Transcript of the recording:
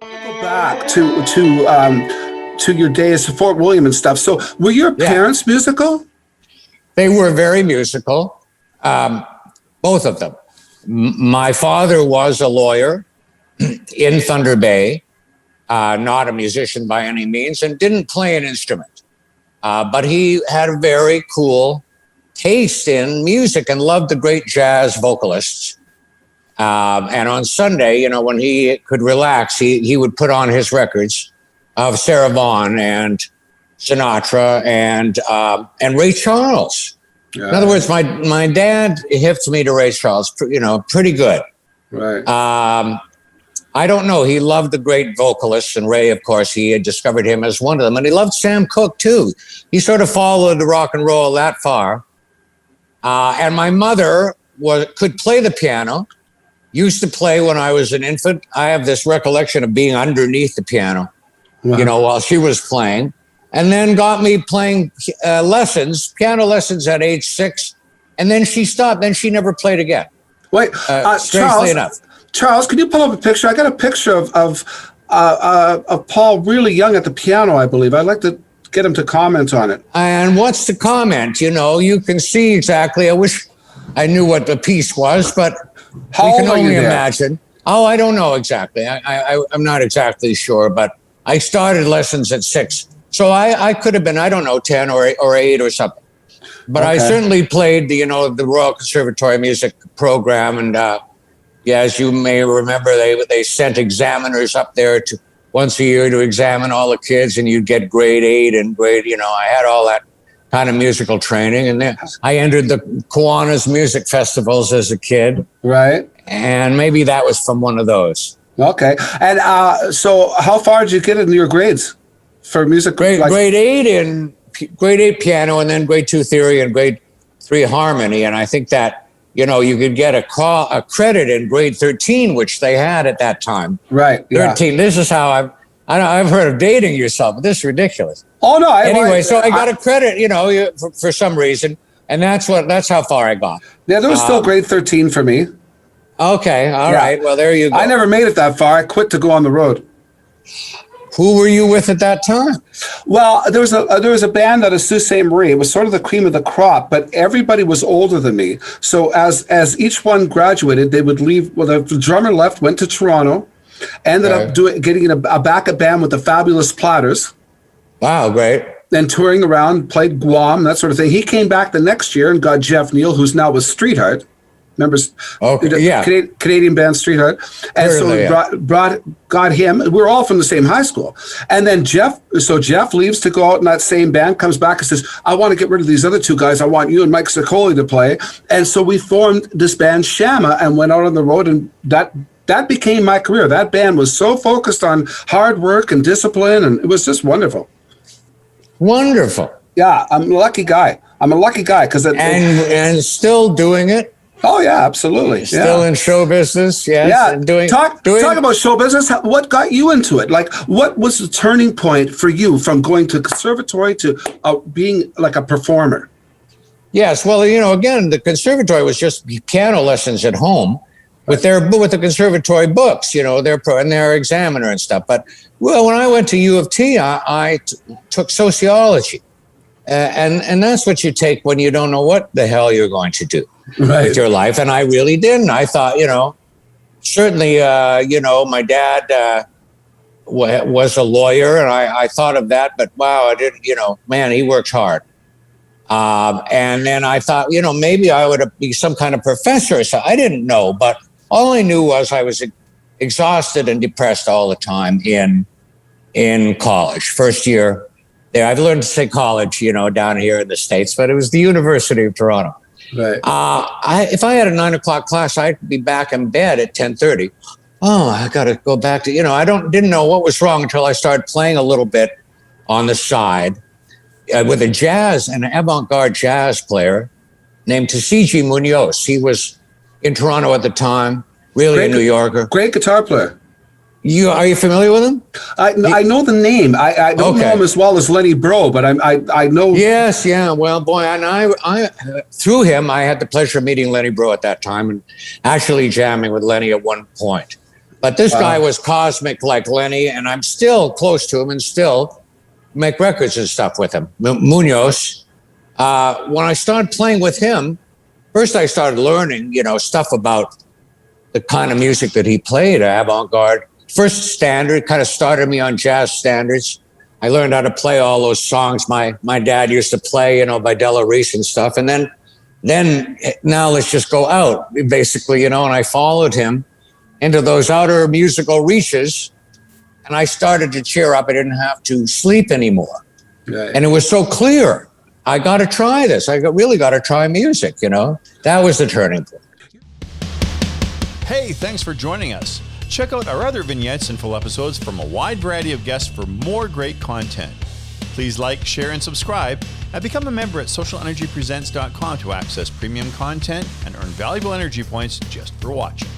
Go back to your days at Fort William and stuff. So, were your parents musical? They were very musical, both of them. My father was a lawyer in Thunder Bay, not a musician by any means, and didn't play an instrument. But he had a very cool taste in music and loved the great jazz vocalists. And on Sunday, when he could relax, he would put on his records of Sarah Vaughan and Sinatra and Ray Charles. Yeah. In other words, my dad hipped me to Ray Charles, pretty good. Right. I don't know. He loved the great vocalists, and Ray, of course, he had discovered him as one of them. And he loved Sam Cooke, too. He sort of followed the rock and roll that far. And my mother could play the piano, used to play when I was an infant. I have this recollection of being underneath the piano, while she was playing. And then got me playing piano lessons at age 6. And then she stopped. Then she never played again. Wait, strangely enough. Charles, can you pull up a picture? I got a picture of Paul really young at the piano, I believe. I'd like to get him to comment on it. And what's the comment? You can see exactly. I wish I knew what the piece was, but How we can old are you only there? imagine. Oh, I don't know exactly. I'm not exactly sure, but I started lessons at 6. So I could have been, 10 or 8 or something. But I certainly played the Royal Conservatory music program. And as you may remember, they sent examiners up there once a year to examine all the kids, and you'd get grade 8 and I had all that kind of musical training. And then I entered the Kiwanis music festivals as a kid. Right. And maybe that was from one of those. Okay. And so how far did you get in your grades for music? Grade 8 piano, and then grade 2 theory and grade 3 harmony. And I think that, you could get a credit in grade 13, which they had at that time. Right. 13. Yeah. This is how I've heard of dating yourself, but this is ridiculous. Oh, no. So I got a credit, for some reason. And that's how far I got. Yeah, there was still grade 13 for me. Okay. All right. Well, there you go. I never made it that far. I quit to go on the road. Who were you with at that time? Well, there was a band out of Sault Ste. Marie. It was sort of the cream of the crop, but everybody was older than me. So as each one graduated, they would leave. Well, the drummer left, went to Toronto, ended up getting a backup band with the Fabulous Platters. Wow, great. Then touring around, played Guam, that sort of thing. He came back the next year and got Jeff Neal, who's now with Streetheart. Remember? Canadian band Streetheart. And got him. We were all from the same high school. And then Jeff leaves to go out in that same band, comes back and says, I want to get rid of these other two guys. I want you and Mike Sicoli to play. And so we formed this band Shama and went out on the road, and that became my career. That band was so focused on hard work and discipline, and it was just wonderful. Wonderful. Yeah, I'm a lucky guy. Because and still doing it. Oh yeah, absolutely. Still in show business, yes. Yeah. And talk about show business. What got you into it? Like, what was the turning point for you from going to conservatory to being like a performer? Yes. Well, again, the conservatory was just piano lessons at home with the conservatory books, their examiner and stuff. But when I went to U of T, I took sociology, and that's what you take when you don't know what the hell you're going to do. Right. With your life. And I really didn't. I thought, certainly, my dad was a lawyer, and I thought of that, but wow, I didn't, man, he works hard. And then I thought, maybe I would be some kind of professor. So I didn't know, but all I knew was I was exhausted and depressed all the time in college. First year there, I've learned to say college, down here in the States, but it was the University of Toronto. Right. If I had a 9 o'clock class, I'd be back in bed at 10:30. Oh, I got to go back to, I didn't know what was wrong until I started playing a little bit on the side with an avant-garde jazz player named Tasiji Munoz. He was in Toronto at the time, really a New Yorker. Great guitar player. Are you familiar with him? I know the name. I don't know him as well as Lenny Bro, but I know. Yes, yeah. Well, boy, and I through him, I had the pleasure of meeting Lenny Bro at that time and actually jamming with Lenny at one point. But this guy was cosmic like Lenny, and I'm still close to him and still make records and stuff with him. Munoz. When I started playing with him, first I started learning, stuff about the kind of music that he played, avant-garde. First standard, kind of started me on jazz standards. I learned how to play all those songs my dad used to play, by Della Reese and stuff. And then now let's just go out, basically, and I followed him into those outer musical reaches, and I started to cheer up. I didn't have to sleep anymore. Right. And it was so clear. I got to try this. Really got to try music, That was the turning point. Hey, thanks for joining us. Check out our other vignettes and full episodes from a wide variety of guests for more great content. Please like, share, and subscribe, and become a member at SocialNRGPresents.com to access premium content and earn valuable energy points just for watching.